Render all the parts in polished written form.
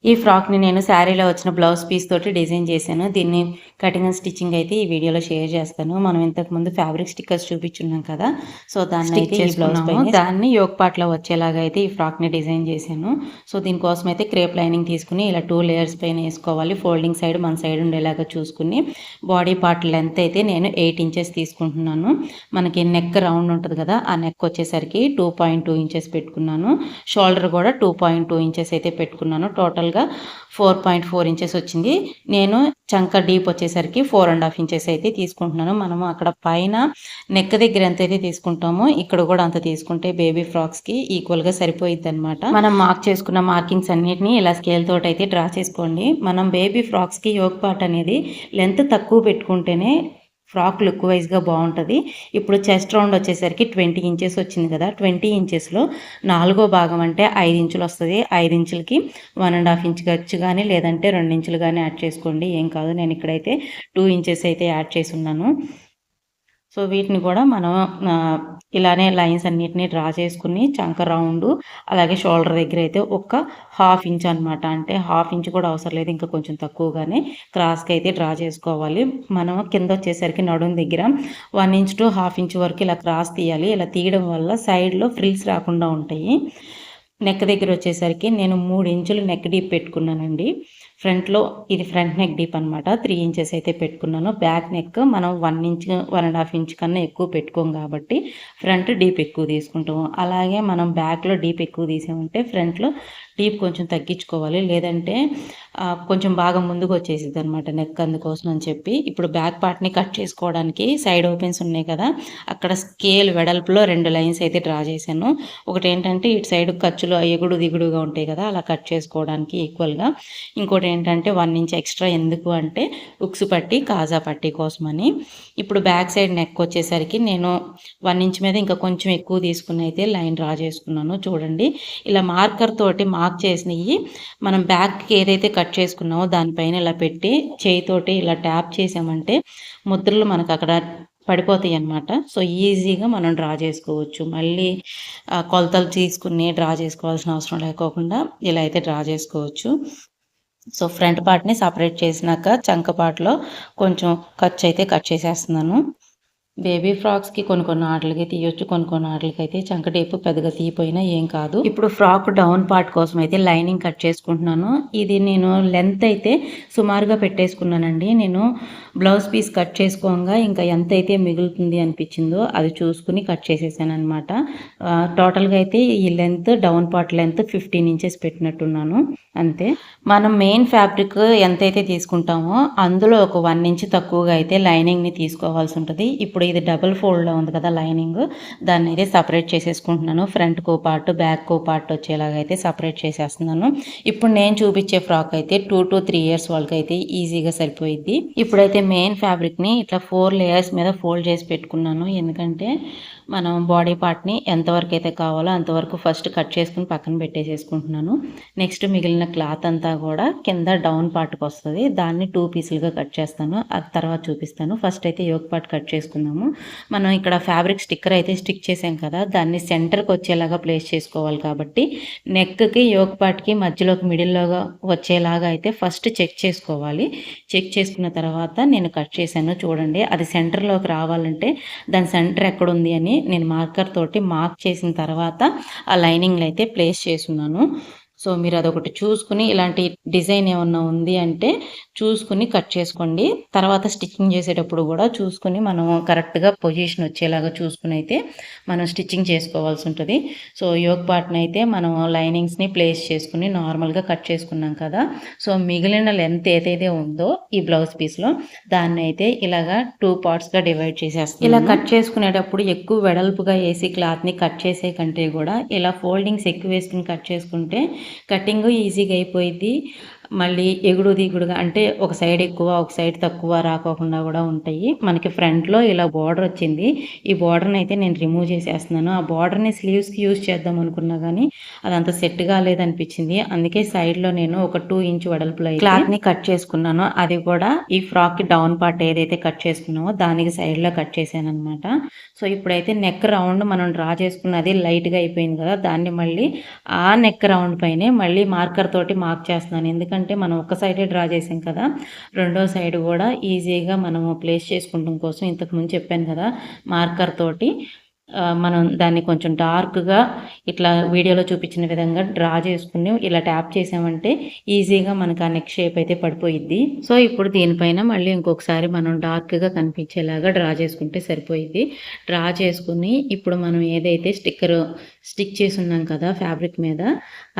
ఈ ఫ్రాక్‌ని నేను శారీలో వచ్చిన బ్లౌజ్ పీస్ తోటి డిజైన్ చేశాను. దీన్ని కటింగ్ అండ్ స్టిచ్చింగ్ అయితే ఈ వీడియోలో షేర్ చేస్తాను. మనం ఇంతకుముందు ఫ్యాబ్రిక్ స్టిక్కర్స్ చూపించున్నాం కదా! సో, దాన్నైతే ఈ బ్లౌజ్ పైన దాన్ని యోక్ పార్ట్‌లో వచ్చేలాగా అయితే ఈ ఫ్రాక్‌ని డిజైన్ చేశాను. సో, దీనికోసం అయితే క్రేప్ లైనింగ్ తీసుకొని ఇలా 2 లేయర్స్ పైన వేసుకోవాలి. ఫోల్డింగ్ సైడ్ మన సైడ్ ఉండేలాగా చూసుకుని బాడీ పార్ట్ లెంత్ అయితే నేను 8 ఇంచెస్ తీసుకుంటున్నాను. మనకి నెక్ రౌండ్ ఉంటుంది కదా! ఆ నెక్ వచ్చేసరికి 2.2 ఇంచెస్ పెట్టుకున్నాను. షోల్డర్ కూడా 2.2 ఇంచెస్ అయితే పెట్టుకున్నాను. టోటల్‌గా 4.4 ఇంచెస్ వచ్చింది. నేను చంక డీప్ వచ్చేసరికి 4.5 ఇంచెస్ అయితే తీసుకుంటున్నాను. మనము అక్కడ పైన నెక్ దగ్గర ఎంతైతే తీసుకుంటామో ఇక్కడ కూడా అంత తీసుకుంటే బేబీ ఫ్రాక్స్‌కి ఈక్వల్‌గా సరిపోయిద్దనమాట. మనం మార్క్ చేసుకున్న మార్కింగ్స్ అన్నిటిని ఇలా స్కేల్ తోటి అయితే డ్రా చేసుకోండి. మనం బేబీ ఫ్రాక్స్‌కి యోక్ పార్ట్ అనేది లెంత్ తక్కువ పెట్టుకుంటేనే ఫ్రాక్ లుక్ వైజ్‌గా బాగుంటుంది. ఇప్పుడు చెస్ట్ రౌండ్ వచ్చేసరికి 20 ఇంచెస్ వచ్చింది కదా! 20 ఇంచెస్‌లో 4వ భాగం అంటే 5 ఇంచులు వస్తుంది. 5 ఇంచులకి 1.5 ఇంచ్ ఖర్చు కానీ లేదంటే 2 ఇంచులు కానీ యాడ్ చేసుకోండి. ఏం కాదు. నేను ఇక్కడైతే 2 ఇంచెస్ అయితే యాడ్ చేసి ఉన్నాను. సో, వీటిని కూడా మనం ఇలానే లైన్స్ అన్నిటిని డ్రా చేసుకుని చంక రౌండు అలాగే షోల్డర్ దగ్గర అయితే ఒక 1/2 ఇంచ్ అనమాట. అంటే 1/2 ఇంచ్ కూడా అవసరం లేదు. ఇంకా కొంచెం తక్కువగానే క్రాస్‌కి అయితే డ్రా చేసుకోవాలి. మనం కింద వచ్చేసరికి నడుం దగ్గర 1 ఇంచ్ టు 1/2 ఇంచ్ వరకు ఇలా క్రాస్ తీయాలి. ఇలా తీయడం వల్ల సైడ్‌లో ఫ్రిల్స్ రాకుండా ఉంటాయి. నెక్ దగ్గర వచ్చేసరికి నేను 3 ఇంచులు నెక్ డీప్ పెట్టుకున్నానండి. ఫ్రంట్‌లో ఇది ఫ్రంట్ నెక్ డీప్ అనమాట. 3 ఇంచెస్ అయితే పెట్టుకున్నాను. బ్యాక్ నెక్ మనం 1 ఇంచ్ 1.5 ఇంచ్ కన్నా ఎక్కువ పెట్టుకోం కాబట్టి ఫ్రంట్ డీప్ ఎక్కువ తీసుకుంటాము. అలాగే మనం బ్యాక్‌లో డీప్ ఎక్కువ తీసామంటే ఫ్రంట్‌లో డీప్ కొంచెం తగ్గించుకోవాలి. లేదంటే కొంచెం బాగా ముందుకు వచ్చేసిద్ది అనమాట నెక్. అందుకోసం అని చెప్పి ఇప్పుడు బ్యాక్ పార్ట్‌ని కట్ చేసుకోవడానికి సైడ్ ఓపెన్స్ ఉన్నాయి కదా! అక్కడ స్కేల్ వెడల్పులో 2 లైన్స్ అయితే డ్రా చేశాను. ఒకటి ఏంటంటే ఇటు సైడ్ ఖర్చులు ఎగుడు దిగుడుగా ఉంటాయి కదా! అలా కట్ చేసుకోవడానికి ఈక్వల్‌గా. ఇంకోటి ఏంటంటే 1 ఇంచ్ ఎక్స్ట్రా ఎందుకు అంటే ఉక్స్ పట్టి కాజా పట్టి కోసమని. ఇప్పుడు బ్యాక్ సైడ్ నెక్ వచ్చేసరికి నేను 1 ఇంచ్ మీద ఇంకా కొంచెం ఎక్కువ తీసుకుని అయితే లైన్ డ్రా చేసుకున్నాను. చూడండి ఇలా మార్కర్ తోటి మార్క్ చేసినవి మనం బ్యాక్కి ఏదైతే కట్ చేసుకున్నామో దానిపైన ఇలా పెట్టి చేయితోటి ఇలా ట్యాప్ చేసామంటే ముద్రలు మనకు అక్కడ పడిపోతాయి అన్నమాట. సో, ఈజీగా మనం డ్రా చేసుకోవచ్చు. మళ్ళీ కొలతలు తీసుకుని డ్రా చేసుకోవాల్సిన అవసరం లేకోకుండా ఇలా అయితే డ్రా చేసుకోవచ్చు. సో, ఫ్రంట్ పార్ట్‌ని సపరేట్ చేసినాక చంక పార్ట్‌లో కొంచెం ఖర్చు అయితే కట్ చేసేస్తున్నాను. బేబీ ఫ్రాక్స్‌కి కొన్ని ఆట్లకి తీయొచ్చు. కొన్ని ఆట్లకైతే చంక డీప్ పెద్దగా తీయపోయినా ఏం కాదు. ఇప్పుడు ఫ్రాక్ డౌన్ పార్ట్ కోసం అయితే లైనింగ్ కట్ చేసుకుంటున్నాను. ఇది నేను లెంత్ అయితే సుమారుగా పెట్టేసుకున్నానండి. నేను బ్లౌజ్ పీస్ కట్ చేసుకోగా ఇంకా ఎంతైతే మిగులుతుంది అనిపించిందో అది చూసుకుని కట్ చేసేసాననమాట. టోటల్‌గా అయితే ఈ length down part length 15 inches పెట్టినట్టున్నాను. అంతే. మనం మెయిన్ ఫ్యాబ్రిక్ ఎంతైతే తీసుకుంటామో అందులో ఒక 1 ఇంచ్ తక్కువగా అయితే లైనింగ్‌ని తీసుకోవాల్సి ఉంటుంది. ఇప్పుడు ఇది డబుల్ ఫోల్డ్‌లో ఉంది కదా లైనింగ్, దాన్ని అయితే సపరేట్ చేసేసుకుంటున్నాను. ఫ్రంట్‌కో పార్ట్ బ్యాక్‌కో పార్ట్ వచ్చేలాగా అయితే సపరేట్ చేసేస్తున్నాను. ఇప్పుడు నేను చూపించే ఫ్రాక్ అయితే 2 to 3 ఇయర్స్ వాళ్ళకైతే ఈజీగా సరిపోయిద్ది. ఇప్పుడైతే మెయిన్ ఫ్యాబ్రిక్‌ని ఇట్లా 4 లేయర్స్ మీద ఫోల్డ్ చేసి పెట్టుకున్నాను. ఎందుకంటే మనం బాడీ పార్ట్‌ని ఎంతవరకు అయితే కావాలో అంతవరకు ఫస్ట్ కట్ చేసుకుని పక్కన పెట్టేసేసుకుంటున్నాను. నెక్స్ట్ మిగిలిన క్లాత్ అంతా కూడా కింద డౌన్ పార్ట్‌కి వస్తుంది. దాన్ని 2 పీసులుగా కట్ చేస్తాను. అది తర్వాత చూపిస్తాను. ఫస్ట్ అయితే యోక్ పార్ట్ కట్ చేసుకుందాము. మనం ఇక్కడ ఫ్యాబ్రిక్ స్టిక్కర్ అయితే స్టిక్ చేసాం కదా! దాన్ని సెంటర్‌కి వచ్చేలాగా ప్లేస్ చేసుకోవాలి కాబట్టి నెక్‌కి యోక్ పార్ట్‌కి మధ్యలోకి మిడిల్‌లోగా వచ్చేలాగా అయితే ఫస్ట్ చెక్ చేసుకోవాలి. చెక్ చేసుకున్న తర్వాత నేను కట్ చేశాను. చూడండి అది సెంటర్‌లోకి రావాలంటే దాని సెంటర్ ఎక్కడుంది అని నేను మార్కర్ తోటి మార్క్ చేసిన తర్వాత ఆ లైనింగ్‌లో అయితే ప్లేస్ చేసున్నాను. సో, మీరు అదొకటి చూసుకుని ఇలాంటి డిజైన్ ఏమన్నా ఉంది అంటే చూసుకుని కట్ చేసుకోండి. తర్వాత స్టిచ్చింగ్ చేసేటప్పుడు కూడా చూసుకుని మనం కరెక్ట్‌గా పొజిషన్ వచ్చేలాగా చూసుకుని అయితే మనం స్టిచ్చింగ్ చేసుకోవాల్సి ఉంటుంది. సో, యోక్ పార్ట్‌ని అయితే మనం లైనింగ్స్‌ని ప్లేస్ చేసుకుని నార్మల్‌గా కట్ చేసుకున్నాం కదా! సో, మిగిలిన లెంత్ ఏదైతే ఉందో ఈ బ్లౌజ్ పీస్‌లో దాన్ని అయితే ఇలాగా 2 పార్ట్స్‌గా డివైడ్ చేసేస్తున్నాను. ఇలా కట్ చేసుకునేటప్పుడు ఎక్కువ వెడల్పుగా వేసి క్లాత్‌ని కట్ చేసే కంటే కూడా ఇలా ఫోల్డింగ్స్ ఎక్కువ వేసుకుని కట్ చేసుకుంటే కటింగ్ ఈజీగా అయిపోయిద్ది. మళ్ళీ ఎగుడు దిగుడుగా అంటే ఒక సైడ్ ఎక్కువ ఒక సైడ్ తక్కువ రాకోకుండా కూడా ఉంటాయి. మనకి ఫ్రంట్లో ఇలా బార్డర్ వచ్చింది. ఈ బార్డర్ని అయితే నేను రిమూవ్ చేసేస్తున్నాను. ఆ బార్డర్ని స్లీవ్స్కి యూజ్ చేద్దాం అనుకున్నా కానీ అదంత సెట్ కాలేదనిపించింది. అందుకే సైడ్లో నేను ఒక 2 ఇంచ్ వెడల్పులో క్లాత్ని కట్ చేసుకున్నాను. అది కూడా ఈ ఫ్రాక్కి డౌన్ పార్ట్ ఏదైతే కట్ చేసుకున్నామో దానికి సైడ్లో కట్ చేశాను అనమాట. సో ఇప్పుడైతే నెక్ రౌండ్ మనం డ్రా చేసుకున్నది లైట్గా అయిపోయింది కదా, దాన్ని మళ్ళీ ఆ నెక్ రౌండ్ పైనే మళ్ళీ మార్కర్ తోటి మార్క్ చేస్తున్నాను. ఎందుకంటే మనం ఒక సైడే డ్రా చేసాం కదా, రెండో సైడ్ కూడా ఈజీగా మనము ప్లేస్ చేసుకుంటాం కోసం ఇంతకుముందు చెప్పాను కదా, మార్కర్ తోటి మనం దాన్ని కొంచెం డార్క్గా ఇట్లా వీడియోలో చూపించిన విధంగా డ్రా చేసుకుని ఇలా ట్యాప్ చేసామంటే ఈజీగా మనకు ఆ నెక్ షేప్ అయితే పడిపోయిద్ది. సో ఇప్పుడు దీనిపైన మళ్ళీ ఇంకొకసారి మనం డార్క్గా కనిపించేలాగా డ్రా చేసుకుంటే సరిపోయిద్ది. డ్రా చేసుకుని ఇప్పుడు మనం ఏదైతే స్టిక్కర్ స్టిక్ చేసి ఉన్నాం కదా ఫ్యాబ్రిక్ మీద,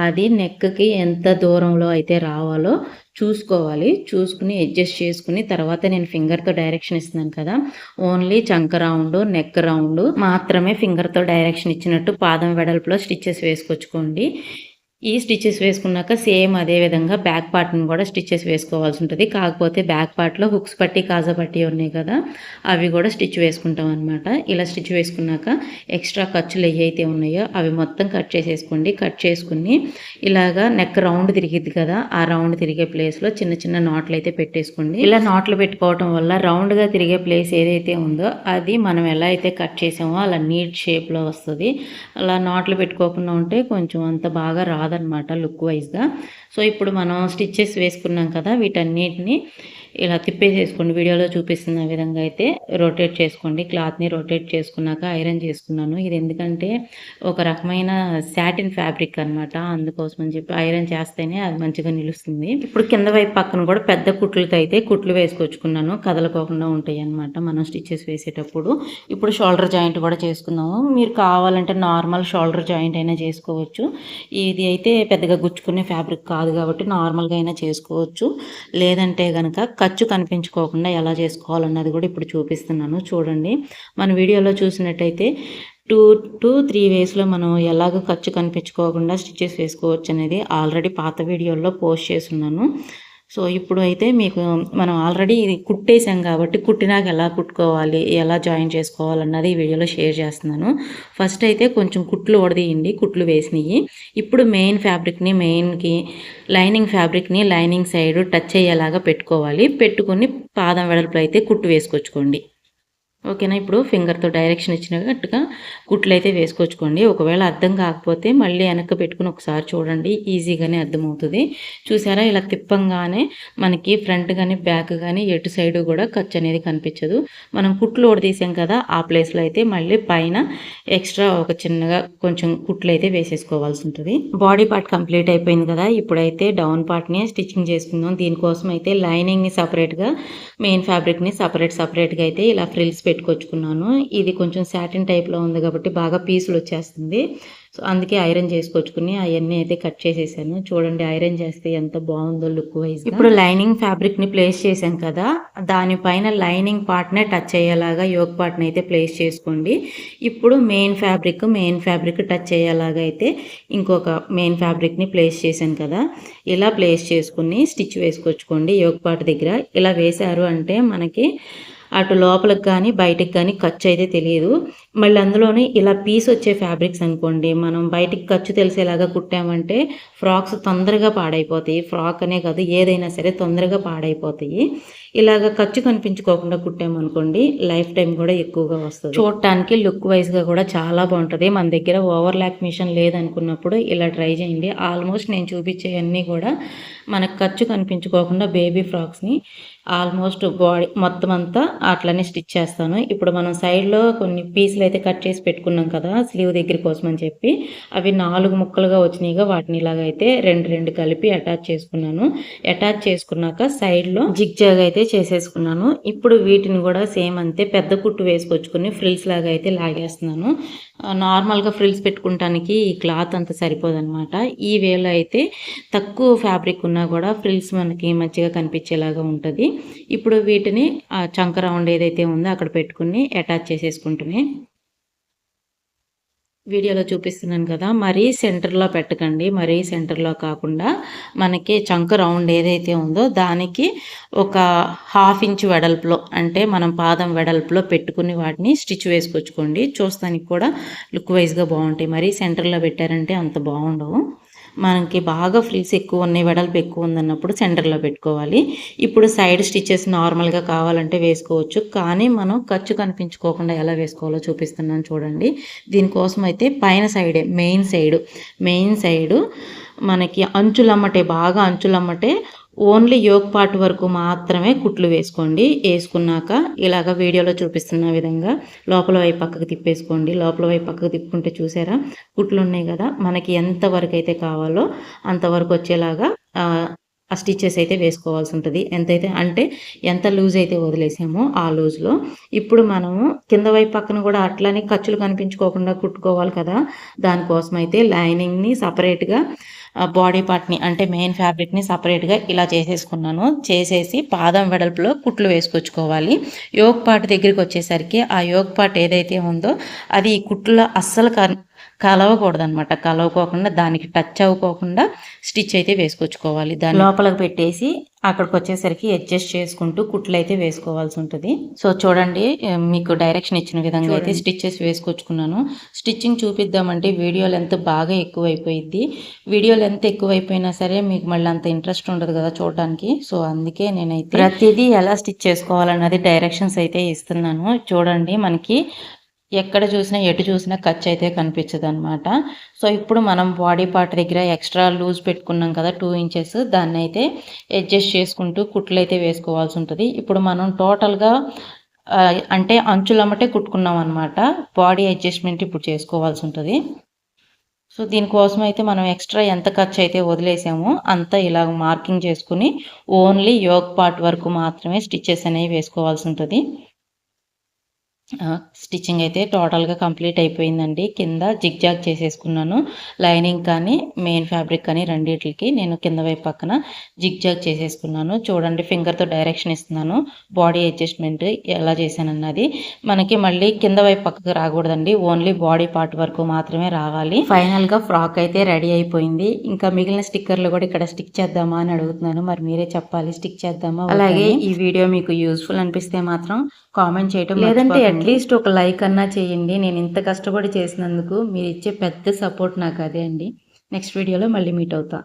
అది నెక్కి ఎంత దూరంలో అయితే రావాలో చూసుకోవాలి. చూసుకుని అడ్జస్ట్ చేసుకుని తర్వాత నేను ఫింగర్తో డైరెక్షన్ ఇస్తున్నాను కదా, ఓన్లీ చంక రౌండ్ నెక్ రౌండ్ మాత్రమే ఫింగర్తో డైరెక్షన్ ఇచ్చినట్టు పాదం వెడల్పులో స్టిచ్చెస్ వేసుకొచ్చుకోండి. ఈ స్టిచ్చెస్ వేసుకున్నాక సేమ్ అదే విధంగా బ్యాక్ పార్ట్ని కూడా స్టిచ్చెస్ వేసుకోవాల్సి ఉంటుంది. కాకపోతే బ్యాక్ పార్ట్లో హుక్స్ పట్టి కాజా పట్టి ఉన్నాయి కదా, అవి కూడా స్టిచ్ వేసుకుంటాం అనమాట. ఇలా స్టిచ్ వేసుకున్నాక ఎక్స్ట్రా ఖర్చులు ఏవైతే ఉన్నాయో అవి మొత్తం కట్ చేసేసుకోండి. కట్ చేసుకుని ఇలాగా నెక్ రౌండ్ తిరిగిద్ది కదా, ఆ రౌండ్ తిరిగే ప్లేస్లో చిన్న చిన్న నాట్లు అయితే పెట్టేసుకోండి. ఇలా నాట్లు పెట్టుకోవటం వల్ల రౌండ్గా తిరిగే ప్లేస్ ఏదైతే ఉందో అది మనం ఎలా అయితే కట్ చేసామో అలా నీట్ షేప్లో వస్తుంది. అలా నాట్లు పెట్టుకోకుండా ఉంటే కొంచెం అంత బాగా రాదనమాట లుక్ వైజ్గా. సో ఇప్పుడు మనం స్టిచ్చెస్ వేసుకున్నాం కదా, వీటన్నిటిని ఇలా తిప్పేసేసుకోండి. వీడియోలో చూపిస్తున్న విధంగా అయితే రొటేట్ చేసుకోండి. క్లాత్ని రొటేట్ చేసుకున్నాక ఐరన్ చేసుకున్నాను. ఇది ఎందుకంటే ఒక రకమైన సాటిన్ ఫ్యాబ్రిక్ అనమాట, అందుకోసం అని చెప్పి ఐరన్ చేస్తేనే అది మంచిగా నిలుస్తుంది. ఇప్పుడు కింద వైపు పక్కన కూడా పెద్ద కుట్లతో అయితే కుట్లు వేసుకొచ్చుకున్నాను, కదలకోకుండా ఉంటాయి అనమాట మనం స్టిచ్చెస్ వేసేటప్పుడు. ఇప్పుడు షోల్డర్ జాయింట్ కూడా చేసుకుందాము. మీరు కావాలంటే నార్మల్ షోల్డర్ జాయింట్ అయినా చేసుకోవచ్చు. ఇది అయితే పెద్దగా గుచ్చుకునే ఫ్యాబ్రిక్ కాదు కాబట్టి నార్మల్గా అయినా చేసుకోవచ్చు. లేదంటే కనుక ఖర్చు కనిపించుకోకుండా ఎలా చేసుకోవాలన్నది కూడా ఇప్పుడు చూపిస్తున్నాను చూడండి. మన వీడియోలో చూసినట్టయితే 2 to 3 వేస్లో మనం ఎలాగో ఖర్చు కనిపించుకోకుండా స్టిచ్చెస్ వేసుకోవచ్చు అనేది ఆల్రెడీ పాత వీడియోలో పోస్ట్ చేస్తున్నాను. సో ఇప్పుడు అయితే మీకు మనం ఆల్రెడీ ఇది కుట్టేసాం కాబట్టి కుట్టినాక ఎలా కుట్టుకోవాలి ఎలా జాయిన్ చేసుకోవాలన్నది ఈ వీడియోలో షేర్ చేస్తున్నాను. ఫస్ట్ అయితే కొంచెం కుట్లు వడదీయండి, కుట్లు వేసినవి. ఇప్పుడు మెయిన్ ఫ్యాబ్రిక్ని మెయిన్కి లైనింగ్ ఫ్యాబ్రిక్ని లైనింగ్ సైడ్ టచ్ అయ్యేలాగా పెట్టుకోవాలి. పెట్టుకుని పాదం వెడల్పులో అయితే కుట్టు వేసుకొచ్చుకోండి. ఓకేనా, ఇప్పుడు ఫింగర్తో డైరెక్షన్ ఇచ్చినట్టుగా కుట్లు అయితే వేసుకొచ్చుకోండి. ఒకవేళ అర్థం కాకపోతే మళ్ళీ వెనక్కి పెట్టుకుని ఒకసారి చూడండి, ఈజీగానే అర్థమవుతుంది. చూసారా, ఇలా తిప్పంగానే మనకి ఫ్రంట్ కానీ బ్యాక్ కానీ ఎటు సైడు కూడా ఖర్చు అనేది కనిపించదు. మనం కుట్లు ఓడదీసాం కదా, ఆ ప్లేస్లో అయితే మళ్ళీ పైన ఎక్స్ట్రా ఒక చిన్నగా కొంచెం కుట్లు అయితే వేసేసుకోవాల్సి ఉంటుంది. బాడీ పార్ట్ కంప్లీట్ అయిపోయింది కదా, ఇప్పుడైతే డౌన్ పార్ట్ని స్టిచ్చింగ్ చేసుకుందాం. దీనికోసం అయితే లైనింగ్ని సపరేట్గా మెయిన్ ఫ్యాబ్రిక్ని సపరేట్గా అయితే ఇలా ఫ్రిల్స్ పెట్టుకొచ్చుకున్నాను. ఇది కొంచెం సాటిన్ టైప్లో ఉంది కాబట్టి బాగా పీసులు వచ్చేస్తుంది. సో అందుకే ఐరన్ చేసుకొచ్చుకుని అవన్నీ అయితే కట్ చేసేసాను. చూడండి ఐరన్ చేస్తే ఎంత బాగుందో లుక్ వైజ్. ఇప్పుడు లైనింగ్ ఫ్యాబ్రిక్ని ప్లేస్ చేశాం కదా, దానిపైన లైనింగ్ పార్ట్నే టచ్ అయ్యేలాగా యోక్ పార్ట్ని అయితే ప్లేస్ చేసుకోండి. ఇప్పుడు మెయిన్ ఫ్యాబ్రిక్ టచ్ అయ్యేలాగా అయితే ఇంకొక మెయిన్ ఫ్యాబ్రిక్ని ప్లేస్ చేశాను కదా, ఇలా ప్లేస్ చేసుకుని స్టిచ్ వేసుకొచ్చుకోండి. యోక్ పార్ట్ దగ్గర ఇలా వేశారు అంటే మనకి అటు లోపలికి కానీ బయటికి కానీ ఖర్చు అయితే తెలియదు. మళ్ళీ అందులోనే ఇలా పీస్ వచ్చే ఫ్యాబ్రిక్స్ అనుకోండి, మనం బయటికి ఖర్చు తెలిసేలాగా కుట్టామంటే ఫ్రాక్స్ తొందరగా పాడైపోతాయి. ఫ్రాక్ అనే కాదు ఏదైనా సరే తొందరగా పాడైపోతాయి. ఇలాగ ఖర్చు కనిపించుకోకుండా కుట్టామనుకోండి లైఫ్ టైం కూడా ఎక్కువగా వస్తుంది. చూడటానికి లుక్ వైజ్గా కూడా చాలా బాగుంటుంది. మన దగ్గర ఓవర్లాక్ మిషన్ లేదనుకున్నప్పుడు ఇలా ట్రై చేయండి. ఆల్మోస్ట్ నేను చూపించేవన్నీ కూడా మనకు ఖర్చు కనిపించుకోకుండా బేబీ ఫ్రాక్స్ని ఆల్మోస్ట్ బాడీ మొత్తం అంతా అట్లనే స్టిచ్ చేస్తాను. ఇప్పుడు మనం సైడ్లో కొన్ని పీసులు అయితే కట్ చేసి పెట్టుకున్నాం కదా స్లీవ్ దగ్గర కోసం అని చెప్పి, అవి 4 ముక్కలుగా వచ్చినాయిగా, వాటిని ఇలాగైతే రెండు కలిపి అటాచ్ చేసుకున్నాను. అటాచ్ చేసుకున్నాక సైడ్లో జిగ్ జాగ్ అయితే చేసేసుకున్నాను. ఇప్పుడు వీటిని కూడా సేమ్ అంతే పెద్ద కుట్టు వేసుకొచ్చుకుని ఫ్రిల్స్ లాగా అయితే లాగేస్తున్నాను. నార్మల్గా ఫ్రిల్స్ పెట్టుకుంటానికి ఈ క్లాత్ అంత సరిపోదన్నమాట. ఈ వేలో అయితే తక్కువ ఫ్యాబ్రిక్ ఉన్నా కూడా ఫ్రిల్స్ మనకి మంచిగా కనిపించేలాగా ఉంటుంది. ఇప్పుడు వీటిని చంక రౌండ్ ఏదైతే ఉందో అక్కడ పెట్టుకుని అటాచ్ చేసేసుకుంటున్నాయి. వీడియోలో చూపిస్తున్నాను కదా, మరీ సెంటర్లో పెట్టకండి. మరీ సెంటర్లో కాకుండా మనకి చంక రౌండ్ ఏదైతే ఉందో దానికి ఒక 1/2 ఇంచ్ వెడల్పులో, అంటే మనం పాదం వెడల్పులో పెట్టుకుని వాటిని స్టిచ్ వేసుకొచ్చుకోండి. చూస్తానికి కూడా లుక్ వైజ్గా బాగుంటాయి. మరీ సెంటర్లో పెట్టారంటే అంత బాగుండవు. మనకి బాగా ఫ్రిల్స్ ఎక్కువ ఉన్నాయి, వెడల్పు ఎక్కువ ఉందన్నప్పుడు సెంటర్లో పెట్టుకోవాలి. ఇప్పుడు సైడ్ స్టిచెస్ నార్మల్గా కావాలంటే వేసుకోవచ్చు, కానీ మనం ఖర్చు కనిపించుకోకుండా ఎలా వేసుకోవాలో చూపిస్తున్నాను చూడండి. దీనికోసం అయితే పైన సైడే మెయిన్ సైడు మనకి అంచులమ్మటే, బాగా అంచులమ్మటే ఓన్లీ యోక్ పార్ట్ వరకు మాత్రమే కుట్లు వేసుకోండి. వేసుకున్నాక ఇలాగ వీడియోలో చూపిస్తున్న విధంగా లోపల వైపు పక్కకు తిప్పేసుకోండి. లోపల వైపు పక్కకు తిప్పుకుంటే చూసారా కుట్లు ఉన్నాయి కదా, మనకి ఎంత వరకు అయితే కావాలో అంతవరకు వచ్చేలాగా ఆ స్టిచెస్ అయితే వేసుకోవాల్సి ఉంటుంది. ఎంతైతే అంటే ఎంత లూజ్ అయితే వదిలేసామో ఆ లూజ్లో ఇప్పుడు మనము కింద వైపు పక్కన కూడా అట్లనే ఖర్చులు కనిపించుకోకుండా కుట్టుకోవాలి కదా. దానికోసం అయితే లైనింగ్ని సపరేట్గా, బాడీ పార్ట్ని అంటే మెయిన్ ఫ్యాబ్రిక్ని సపరేట్గా ఇలా చేసేసుకున్నాను. చేసేసి పాదం వెడల్పులో కుట్లు వేసుకొచ్చుకోవాలి. యోక్ పార్ట్ దగ్గరికి వచ్చేసరికి ఆ యోక్ పార్ట్ ఏదైతే ఉందో అది ఈ కుట్లో అస్సలు కలవకూడదనమాట. కలవకోకుండా దానికి టచ్ అవ్వకోకుండా స్టిచ్ అయితే వేసుకొచ్చుకోవాలి. దాని లోపలికి పెట్టేసి అక్కడికి వచ్చేసరికి అడ్జస్ట్ చేసుకుంటూ కుట్లు అయితే వేసుకోవాల్సి ఉంటుంది. సో చూడండి, మీకు డైరెక్షన్ ఇచ్చిన విధంగా అయితే స్టిచ్చెస్ వేసుకొచ్చుకున్నాను. స్టిచ్చింగ్ చూపిద్దామంటే వీడియో లెంత్ బాగా ఎక్కువైపోయింది. వీడియో లెంత్ ఎక్కువైపోయినా సరే మీకు మళ్ళీ అంత ఇంట్రెస్ట్ ఉండదు కదా చూడడానికి. సో అందుకే నేనైతే ప్రతిదీ ఎలా స్టిచ్ చేసుకోవాలన్నది డైరెక్షన్స్ అయితే ఇస్తున్నాను. చూడండి, మనకి ఎక్కడ చూసినా ఎటు చూసినా ఖర్చు అయితే కనిపించదు అనమాట. సో ఇప్పుడు మనం బాడీ పార్ట్ దగ్గర ఎక్స్ట్రా లూజ్ పెట్టుకున్నాం కదా 2 ఇంచెస్, దాన్ని అయితే అడ్జస్ట్ చేసుకుంటూ కుట్లు అయితే వేసుకోవాల్సి ఉంటుంది. ఇప్పుడు మనం టోటల్గా అంటే అంచులమ్మటే కుట్టుకున్నాం అనమాట. బాడీ అడ్జస్ట్మెంట్ ఇప్పుడు చేసుకోవాల్సి ఉంటుంది. సో దీనికోసం అయితే మనం ఎక్స్ట్రా ఎంత ఖర్చు అయితే వదిలేసామో అంతా ఇలా మార్కింగ్ చేసుకుని ఓన్లీ యోక్ పార్ట్ వరకు మాత్రమే స్టిచ్చెస్ అనేవి వేసుకోవాల్సి ఉంటుంది. స్టిచ్చింగ్ అయితే టోటల్గా కంప్లీట్ అయిపోయిందండి. కింద జిగ్జాగ్ చేసేసుకున్నాను. లైనింగ్ కానీ మెయిన్ ఫ్యాబ్రిక్ కానీ రెండింటికి నేను కింద వైపు పక్కన జిగ్జాగ్ చేసేసుకున్నాను. చూడండి, ఫింగర్తో డైరెక్షన్ ఇస్తున్నాను. బాడీ అడ్జస్ట్మెంట్ ఎలా చేశానన్నది మనకి మళ్ళీ కింద వైపు పక్కకు రాకూడదండి. ఓన్లీ బాడీ పార్ట్ వరకు మాత్రమే రావాలి. ఫైనల్గా ఫ్రాక్ అయితే రెడీ అయిపోయింది. ఇంకా మిగిలిన స్టిక్కర్లు కూడా ఇక్కడ స్టిక్ చేద్దామా అని అడుగుతున్నాను. మరి మీరే చెప్పాలి, స్టిక్ చేద్దామా? అలాగే ఈ వీడియో మీకు యూస్ఫుల్ అనిపిస్తే మాత్రం కామెంట్ చేయటం, లేదంటే అట్లీస్ట్ ఒక లైక్ అన్నా చేయండి. నేను ఇంత కష్టపడి చేసినందుకు మీరు ఇచ్చే పెద్ద సపోర్ట్ నాకు అదే అండి. నెక్స్ట్ వీడియోలో మళ్ళీ మీట్ అవుతా.